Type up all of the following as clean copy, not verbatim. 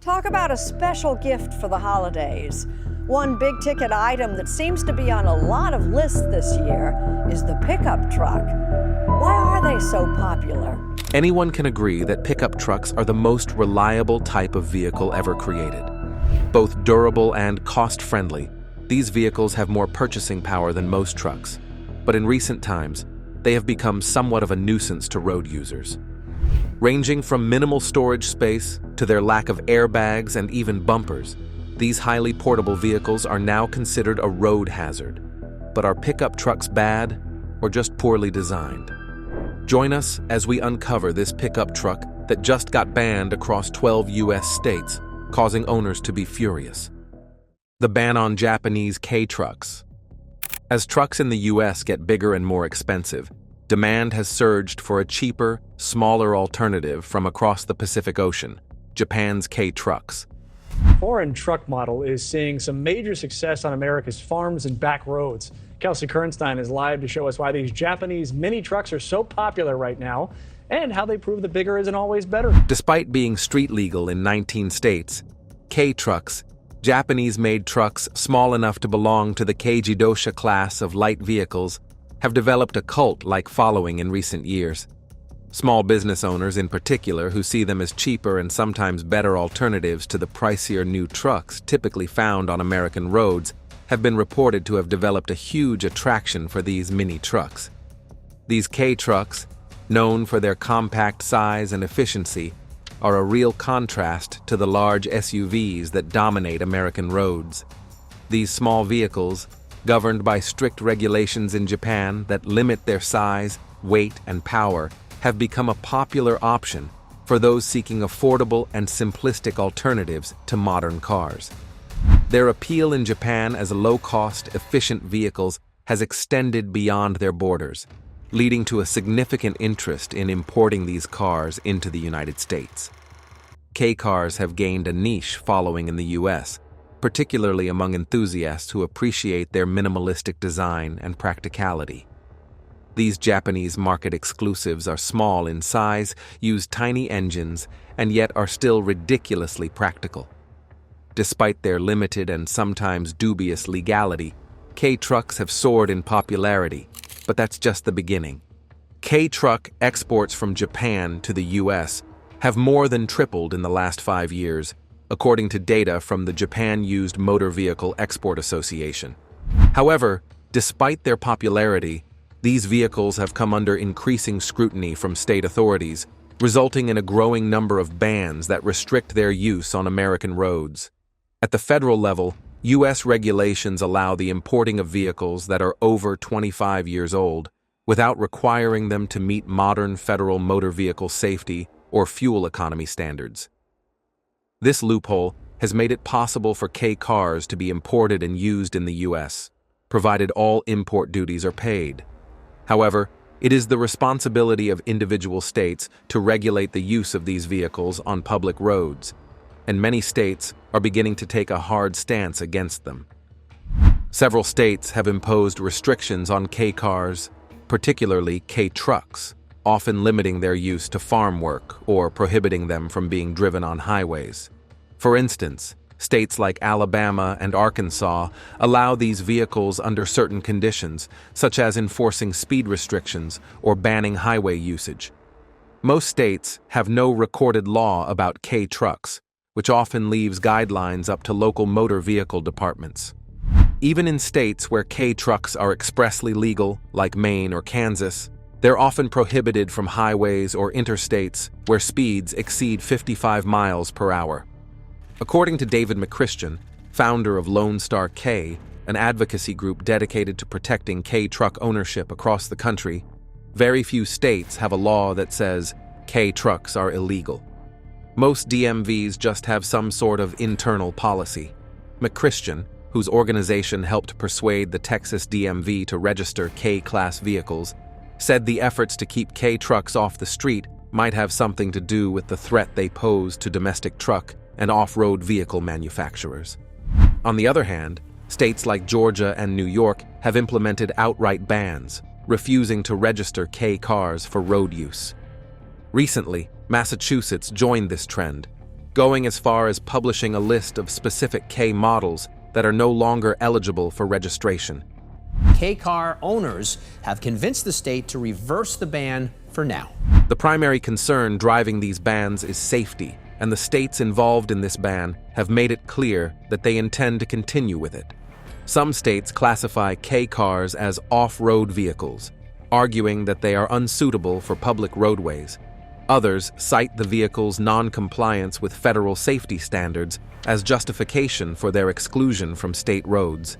Talk about a special gift for the holidays. One big-ticket item that seems to be on a lot of lists this year is the pickup truck. Why are they so popular? Anyone can agree that pickup trucks are the most reliable type of vehicle ever created. Both durable and cost-friendly, these vehicles have more purchasing power than most trucks. But in recent times, they have become somewhat of a nuisance to road users. Ranging from minimal storage space to their lack of airbags and even bumpers, these highly portable vehicles are now considered a road hazard. But are pickup trucks bad or just poorly designed? Join us as we uncover this pickup truck that just got banned across 12 U.S. states, causing owners to be furious. The ban on Japanese K-trucks. As trucks in the U.S. get bigger and more expensive, demand has surged for a cheaper, smaller alternative from across the Pacific Ocean, Japan's K-trucks. Foreign truck model is seeing some major success on America's farms and back roads. Kelsey Kernstein is live to show us why these Japanese mini trucks are so popular right now and how they prove that bigger isn't always better. Despite being street legal in 19 states, K-trucks, Japanese-made trucks small enough to belong to the Keijidosha class of light vehicles, have developed a cult-like following in recent years. Small business owners in particular, who see them as cheaper and sometimes better alternatives to the pricier new trucks typically found on American roads, have been reported to have developed a huge attraction for these mini trucks. These K-trucks, known for their compact size and efficiency, are a real contrast to the large SUVs that dominate American roads. These small vehicles, governed by strict regulations in Japan that limit their size, weight, and power, have become a popular option for those seeking affordable and simplistic alternatives to modern cars. Their appeal in Japan as low-cost, efficient vehicles has extended beyond their borders, leading to a significant interest in importing these cars into the United States. K-cars have gained a niche following in the U.S., particularly among enthusiasts who appreciate their minimalistic design and practicality. These Japanese market exclusives are small in size, use tiny engines, and yet are still ridiculously practical. Despite their limited and sometimes dubious legality, K-trucks have soared in popularity, but that's just the beginning. K-truck exports from Japan to the U.S. have more than tripled in the last 5 years, according to data from the Japan Used Motor Vehicle Export Association. However, despite their popularity, these vehicles have come under increasing scrutiny from state authorities, resulting in a growing number of bans that restrict their use on American roads. At the federal level, U.S. regulations allow the importing of vehicles that are over 25 years old without requiring them to meet modern federal motor vehicle safety or fuel economy standards. This loophole has made it possible for K-cars to be imported and used in the U.S., provided all import duties are paid. However, it is the responsibility of individual states to regulate the use of these vehicles on public roads, and many states are beginning to take a hard stance against them. Several states have imposed restrictions on K-cars, particularly K-trucks, often limiting their use to farm work or prohibiting them from being driven on highways. For instance, states like Alabama and Arkansas allow these vehicles under certain conditions, such as enforcing speed restrictions or banning highway usage. Most states have no recorded law about K-trucks, which often leaves guidelines up to local motor vehicle departments. Even in states where K-trucks are expressly legal, like Maine or Kansas, they're often prohibited from highways or interstates where speeds exceed 55 miles per hour. According to David McChristian, founder of Lone Star K, an advocacy group dedicated to protecting K-truck ownership across the country, very few states have a law that says K-trucks are illegal. Most DMVs just have some sort of internal policy. McChristian, whose organization helped persuade the Texas DMV to register K-class vehicles, said the efforts to keep K-trucks off the street might have something to do with the threat they pose to domestic truck and off-road vehicle manufacturers. On the other hand, states like Georgia and New York have implemented outright bans, refusing to register K-cars for road use. Recently, Massachusetts joined this trend, going as far as publishing a list of specific K models that are no longer eligible for registration. K-car owners have convinced the state to reverse the ban for now. The primary concern driving these bans is safety, and the states involved in this ban have made it clear that they intend to continue with it. Some states classify K cars as off-road vehicles, arguing that they are unsuitable for public roadways. Others cite the vehicle's non-compliance with federal safety standards as justification for their exclusion from state roads.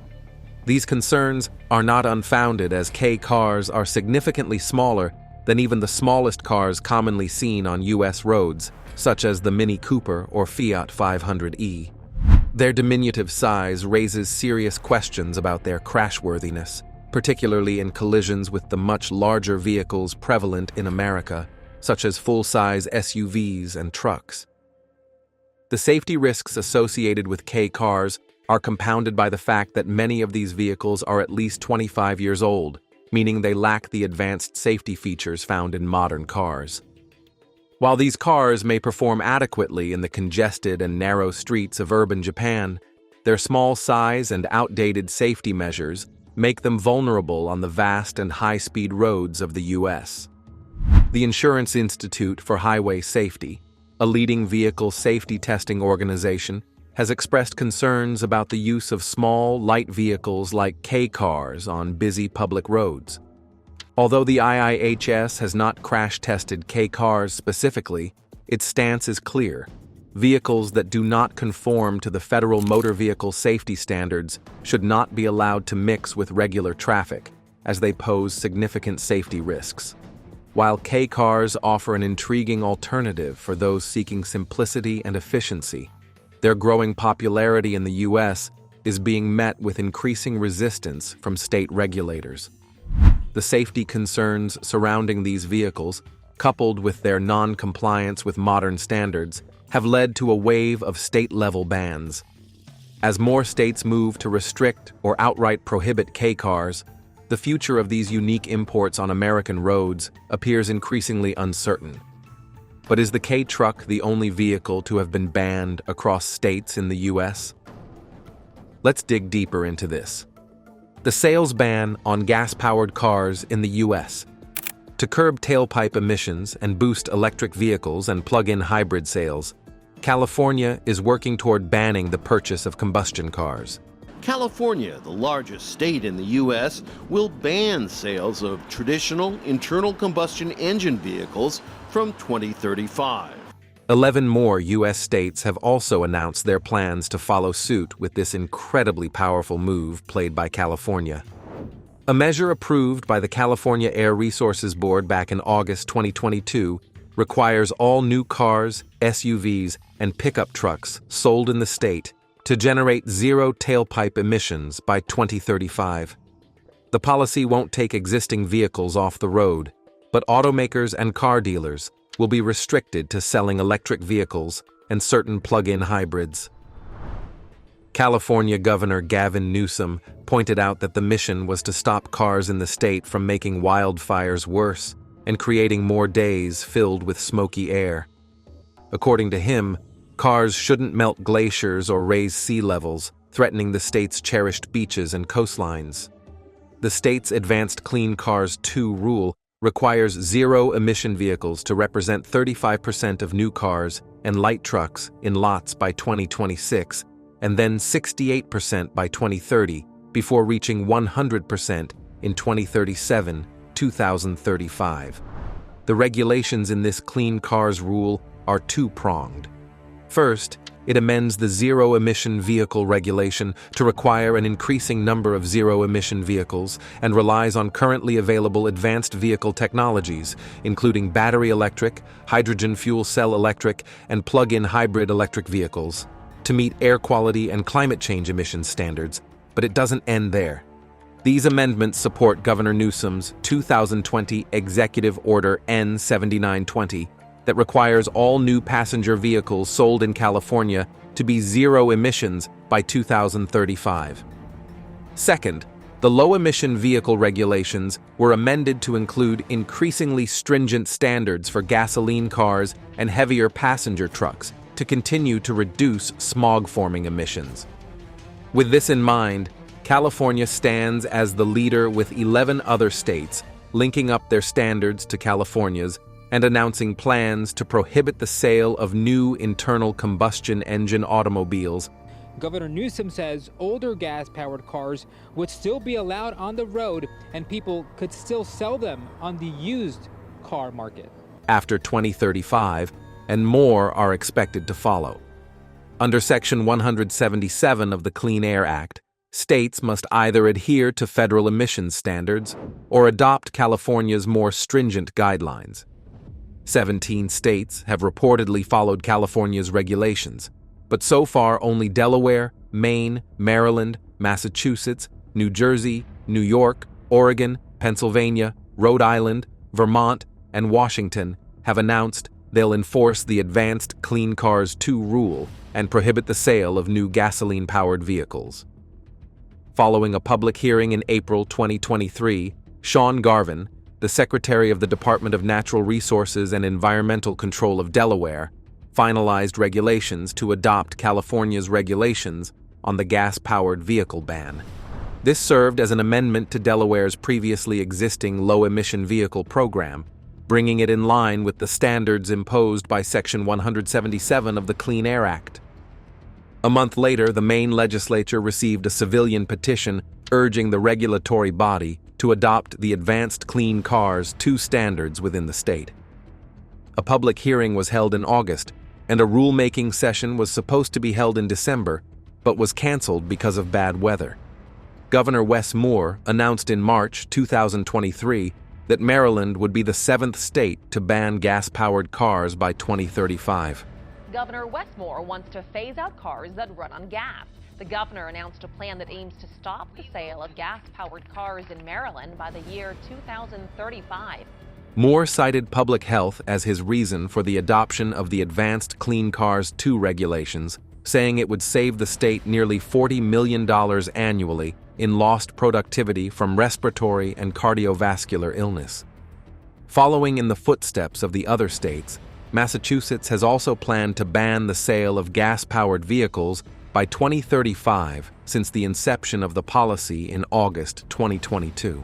These concerns are not unfounded, as K cars are significantly smaller than even the smallest cars commonly seen on U.S. roads, such as the Mini Cooper or Fiat 500e. Their diminutive size raises serious questions about their crashworthiness, particularly in collisions with the much larger vehicles prevalent in America, such as full-size SUVs and trucks. The safety risks associated with K cars are compounded by the fact that many of these vehicles are at least 25 years old, meaning they lack the advanced safety features found in modern cars. While these cars may perform adequately in the congested and narrow streets of urban Japan, their small size and outdated safety measures make them vulnerable on the vast and high-speed roads of the U.S. The Insurance Institute for Highway Safety, a leading vehicle safety testing organization, has expressed concerns about the use of small, light vehicles like K cars on busy public roads. Although the IIHS has not crash-tested K cars specifically, its stance is clear. Vehicles that do not conform to the federal motor vehicle safety standards should not be allowed to mix with regular traffic, as they pose significant safety risks. While K cars offer an intriguing alternative for those seeking simplicity and efficiency, their growing popularity in the U.S. is being met with increasing resistance from state regulators. The safety concerns surrounding these vehicles, coupled with their non-compliance with modern standards, have led to a wave of state-level bans. As more states move to restrict or outright prohibit K cars, the future of these unique imports on American roads appears increasingly uncertain. But is the K truck the only vehicle to have been banned across states in the U.S.? Let's dig deeper into this. The sales ban on gas-powered cars in the U.S. To curb tailpipe emissions and boost electric vehicles and plug-in hybrid sales, California is working toward banning the purchase of combustion cars. California, the largest state in the U.S., will ban sales of traditional internal combustion engine vehicles from 2035. 11 more U.S. states have also announced their plans to follow suit with this incredibly powerful move played by California. A measure approved by the California Air Resources Board back in August 2022 requires all new cars, SUVs, and pickup trucks sold in the state to generate zero tailpipe emissions by 2035. The policy won't take existing vehicles off the road, but automakers and car dealers will be restricted to selling electric vehicles and certain plug-in hybrids. California Governor Gavin Newsom pointed out that the mission was to stop cars in the state from making wildfires worse and creating more days filled with smoky air. According to him, cars shouldn't melt glaciers or raise sea levels, threatening the state's cherished beaches and coastlines. The state's Advanced Clean Cars 2 rule requires zero-emission vehicles to represent 35% of new cars and light trucks in lots by 2026, and then 68% by 2030, before reaching 100% in 2037-2035. The regulations in this Clean Cars rule are two-pronged. First, it amends the zero-emission vehicle regulation to require an increasing number of zero-emission vehicles and relies on currently available advanced vehicle technologies, including battery electric, hydrogen fuel cell electric, and plug-in hybrid electric vehicles, to meet air quality and climate change emissions standards, but it doesn't end there. These amendments support Governor Newsom's 2020 Executive Order N-7920 that requires all new passenger vehicles sold in California to be zero emissions by 2035. Second, the low-emission vehicle regulations were amended to include increasingly stringent standards for gasoline cars and heavier passenger trucks, to continue to reduce smog-forming emissions. With this in mind, California stands as the leader with 11 other states linking up their standards to California's and announcing plans to prohibit the sale of new internal combustion engine automobiles. Governor Newsom says older gas-powered cars would still be allowed on the road and people could still sell them on the used car market After 2035, and more are expected to follow. Under Section 177 of the Clean Air Act, states must either adhere to federal emissions standards or adopt California's more stringent guidelines. 17 states have reportedly followed California's regulations, but so far only Delaware, Maine, Maryland, Massachusetts, New Jersey, New York, Oregon, Pennsylvania, Rhode Island, Vermont, and Washington have announced they'll enforce the Advanced Clean Cars 2 rule and prohibit the sale of new gasoline-powered vehicles. Following a public hearing in April 2023, Sean Garvin, the Secretary of the Department of Natural Resources and Environmental Control of Delaware, finalized regulations to adopt California's regulations on the gas-powered vehicle ban. This served as an amendment to Delaware's previously existing low-emission vehicle program, bringing it in line with the standards imposed by Section 177 of the Clean Air Act. A month later, the Maine legislature received a civilian petition urging the regulatory body to adopt the Advanced Clean Cars 2 standards within the state. A public hearing was held in August, and a rulemaking session was supposed to be held in December, but was canceled because of bad weather. Governor Wes Moore announced in March 2023 that Maryland would be the 7th state to ban gas-powered cars by 2035. Governor Wes Moore wants to phase out cars that run on gas. The governor announced a plan that aims to stop the sale of gas-powered cars in Maryland by the year 2035. Moore cited public health as his reason for the adoption of the Advanced Clean Cars 2 regulations, saying it would save the state nearly $40 million annually in lost productivity from respiratory and cardiovascular illness. Following in the footsteps of the other states, Massachusetts has also planned to ban the sale of gas-powered vehicles by 2035 since the inception of the policy in August 2022.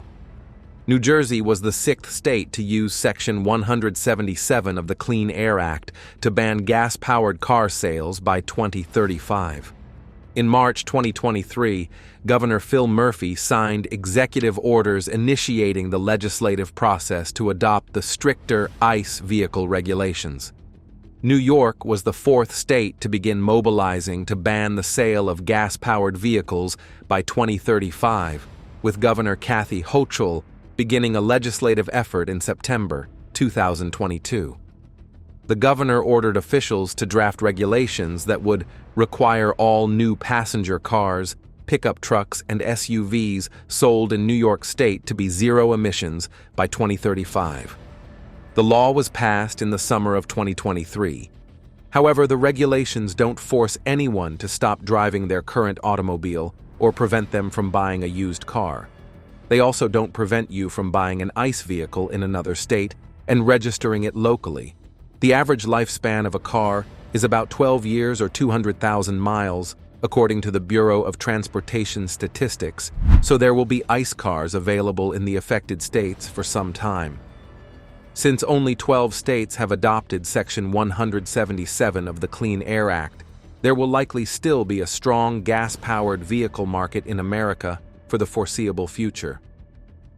New Jersey was the 6th state to use Section 177 of the Clean Air Act to ban gas-powered car sales by 2035. In March 2023, Governor Phil Murphy signed executive orders initiating the legislative process to adopt the stricter ICE vehicle regulations. New York was the 4th state to begin mobilizing to ban the sale of gas-powered vehicles by 2035, with Governor Kathy Hochul beginning a legislative effort in September 2022. The governor ordered officials to draft regulations that would require all new passenger cars, pickup trucks, and SUVs sold in New York State to be zero emissions by 2035. The law was passed in the summer of 2023. However, the regulations don't force anyone to stop driving their current automobile or prevent them from buying a used car. They also don't prevent you from buying an ICE vehicle in another state and registering it locally. The average lifespan of a car is about 12 years or 200,000 miles, according to the Bureau of Transportation Statistics, so there will be ICE cars available in the affected states for some time. Since only 12 states have adopted Section 177 of the Clean Air Act, there will likely still be a strong gas-powered vehicle market in America for the foreseeable future.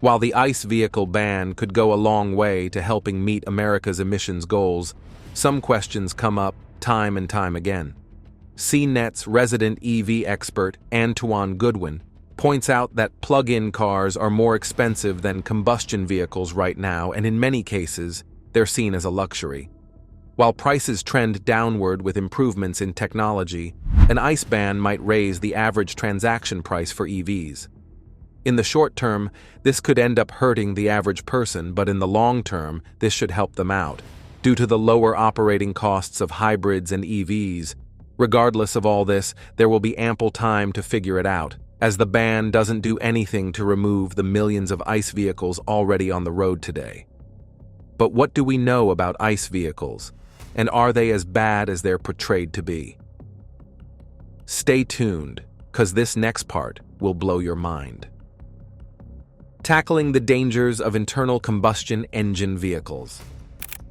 While the ICE vehicle ban could go a long way to helping meet America's emissions goals, some questions come up time and time again. CNET's resident EV expert, Antoine Goodwin, points out that plug-in cars are more expensive than combustion vehicles right now, and in many cases, they're seen as a luxury. While prices trend downward with improvements in technology, an ICE ban might raise the average transaction price for EVs. In the short term, this could end up hurting the average person, but in the long term, this should help them out, due to the lower operating costs of hybrids and EVs. Regardless of all this, there will be ample time to figure it out, as the ban doesn't do anything to remove the millions of ICE vehicles already on the road today. But what do we know about ICE vehicles? And are they as bad as they're portrayed to be? Stay tuned, because this next part will blow your mind. Tackling the dangers of internal combustion engine vehicles.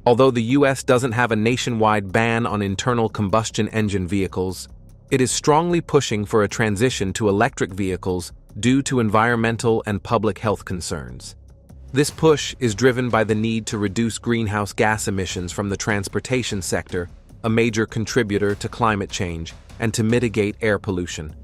Although the U.S. doesn't have a nationwide ban on internal combustion engine vehicles, it is strongly pushing for a transition to electric vehicles due to environmental and public health concerns. This push is driven by the need to reduce greenhouse gas emissions from the transportation sector, a major contributor to climate change, and to mitigate air pollution.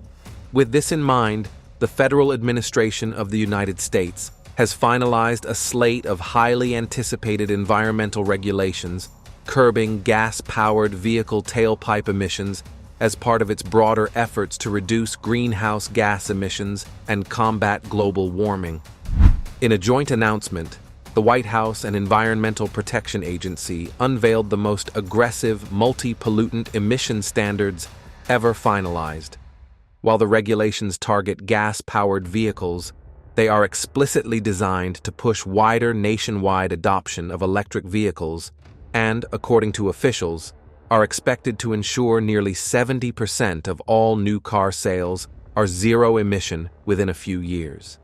With this in mind, the Federal Administration of the United States has finalized a slate of highly anticipated environmental regulations curbing gas-powered vehicle tailpipe emissions as part of its broader efforts to reduce greenhouse gas emissions and combat global warming. In a joint announcement, the White House and Environmental Protection Agency unveiled the most aggressive multi-pollutant emission standards ever finalized. While the regulations target gas-powered vehicles, they are explicitly designed to push wider nationwide adoption of electric vehicles and, according to officials, are expected to ensure nearly 70% of all new car sales are zero-emission within a few years.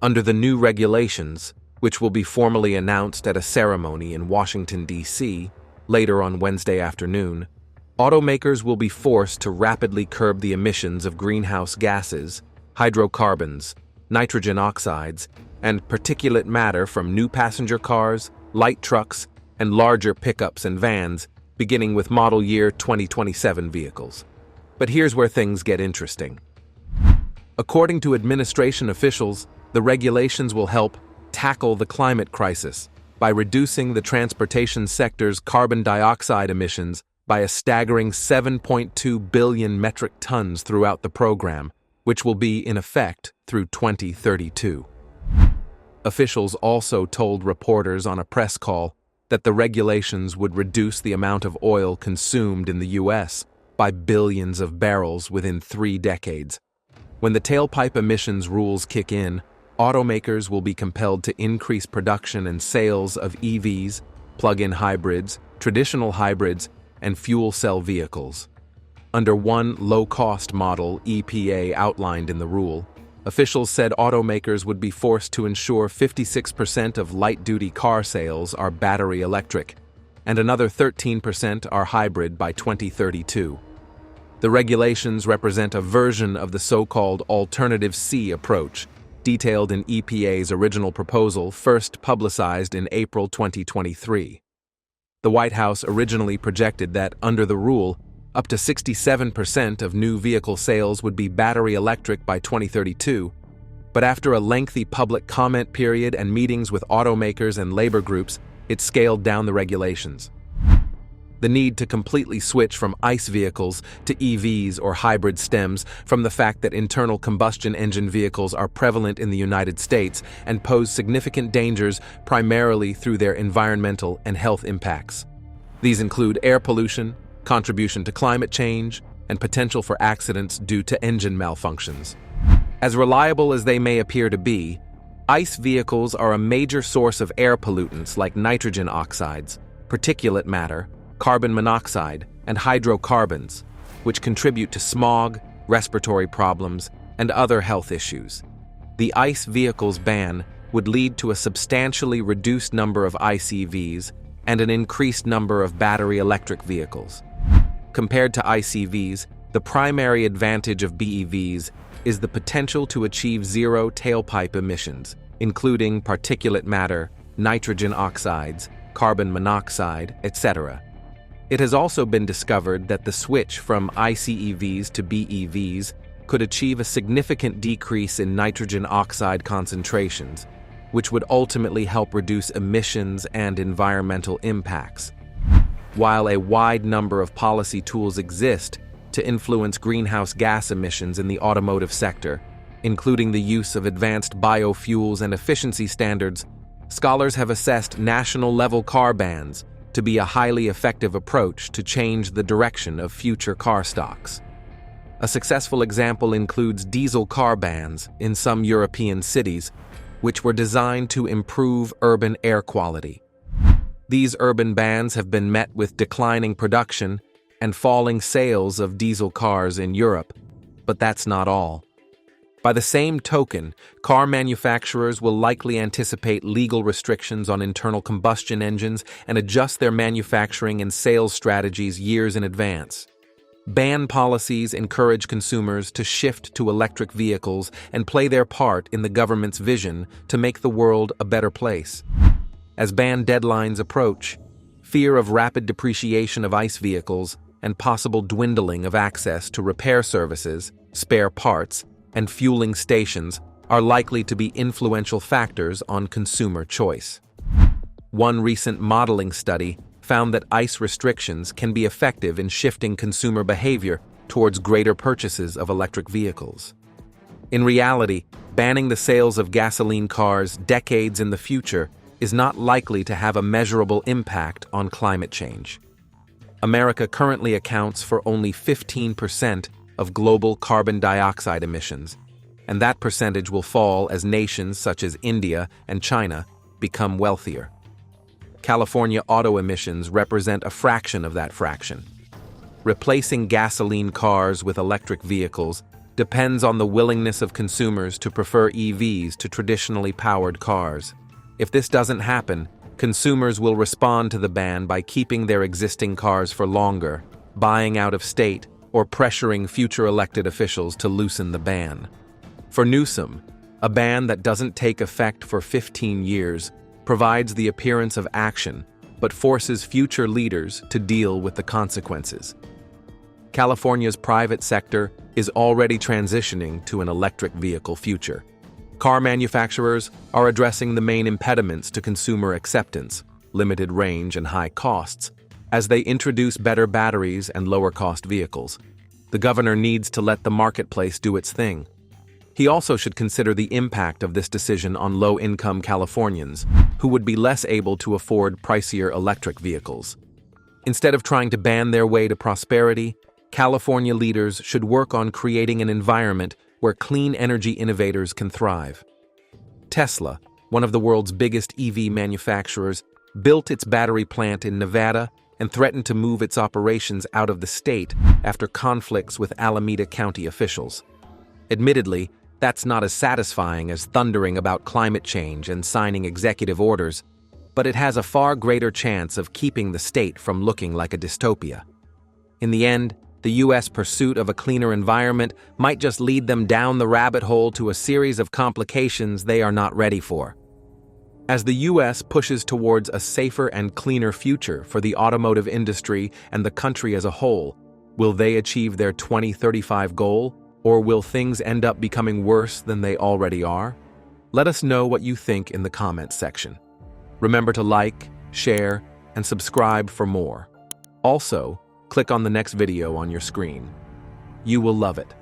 Under the new regulations, which will be formally announced at a ceremony in Washington, D.C., later on Wednesday afternoon, automakers will be forced to rapidly curb the emissions of greenhouse gases, hydrocarbons, nitrogen oxides, and particulate matter from new passenger cars, light trucks, and larger pickups and vans, beginning with model year 2027 vehicles. But here's where things get interesting. According to administration officials, the regulations will help tackle the climate crisis by reducing the transportation sector's carbon dioxide emissions by a staggering 7.2 billion metric tons throughout the program, which will be in effect through 2032. Officials also told reporters on a press call that the regulations would reduce the amount of oil consumed in the U.S. by billions of barrels within 3 decades. When the tailpipe emissions rules kick in, automakers will be compelled to increase production and sales of EVs, plug-in hybrids, traditional hybrids, and fuel cell vehicles. Under one low-cost model EPA outlined in the rule, officials said automakers would be forced to ensure 56% of light-duty car sales are battery electric, and another 13% are hybrid by 2032. The regulations represent a version of the so-called Alternative C approach, detailed in EPA's original proposal first publicized in April 2023. The White House originally projected that, under the rule, up to 67% of new vehicle sales would be battery electric by 2032, but after a lengthy public comment period and meetings with automakers and labor groups, it scaled down the regulations. The need to completely switch from ICE vehicles to EVs or hybrid stems from the fact that internal combustion engine vehicles are prevalent in the United States and pose significant dangers primarily through their environmental and health impacts. These include air pollution, contribution to climate change, and potential for accidents due to engine malfunctions. As reliable as they may appear to be, ICE vehicles are a major source of air pollutants like nitrogen oxides, particulate matter, carbon monoxide, and hydrocarbons, which contribute to smog, respiratory problems, and other health issues. The ICE vehicles ban would lead to a substantially reduced number of ICE EVs and an increased number of battery electric vehicles. Compared to ICE EVs, the primary advantage of BEVs is the potential to achieve zero tailpipe emissions, including particulate matter, nitrogen oxides, carbon monoxide, etc. It has also been discovered that the switch from ICEVs to BEVs could achieve a significant decrease in nitrogen oxide concentrations, which would ultimately help reduce emissions and environmental impacts. While a wide number of policy tools exist to influence greenhouse gas emissions in the automotive sector, including the use of advanced biofuels and efficiency standards, scholars have assessed national-level car bans to be a highly effective approach to change the direction of future car stocks. A successful example includes diesel car bans in some European cities, which were designed to improve urban air quality. These urban bans have been met with declining production and falling sales of diesel cars in Europe, but that's not all. By the same token, car manufacturers will likely anticipate legal restrictions on internal combustion engines and adjust their manufacturing and sales strategies years in advance. Ban policies encourage consumers to shift to electric vehicles and play their part in the government's vision to make the world a better place. As ban deadlines approach, fear of rapid depreciation of ICE vehicles and possible dwindling of access to repair services, spare parts, and fueling stations are likely to be influential factors on consumer choice. One recent modeling study found that ICE restrictions can be effective in shifting consumer behavior towards greater purchases of electric vehicles. In reality, banning the sales of gasoline cars decades in the future is not likely to have a measurable impact on climate change. America currently accounts for only 15% of global carbon dioxide emissions, and that percentage will fall as nations such as India and China become wealthier. California auto emissions represent a fraction of that fraction. Replacing gasoline cars with electric vehicles depends on the willingness of consumers to prefer EVs to traditionally powered cars. If this doesn't happen, consumers will respond to the ban by keeping their existing cars for longer, buying out of state, or pressuring future elected officials to loosen the ban. For Newsom, a ban that doesn't take effect for 15 years provides the appearance of action, but forces future leaders to deal with the consequences. California's private sector is already transitioning to an electric vehicle future. Car manufacturers are addressing the main impediments to consumer acceptance, limited range and high costs, as they introduce better batteries and lower-cost vehicles. The governor needs to let the marketplace do its thing. He also should consider the impact of this decision on low-income Californians, who would be less able to afford pricier electric vehicles. Instead of trying to ban their way to prosperity, California leaders should work on creating an environment where clean energy innovators can thrive. Tesla, one of the world's biggest EV manufacturers, built its battery plant in Nevada and threatened to move its operations out of the state after conflicts with Alameda County officials. Admittedly, that's not as satisfying as thundering about climate change and signing executive orders, but it has a far greater chance of keeping the state from looking like a dystopia. In the end, the U.S. pursuit of a cleaner environment might just lead them down the rabbit hole to a series of complications they are not ready for. As the U.S. pushes towards a safer and cleaner future for the automotive industry and the country as a whole, will they achieve their 2035 goal, or will things end up becoming worse than they already are? Let us know what you think in the comments section. Remember to like, share, and subscribe for more. Also, click on the next video on your screen. You will love it.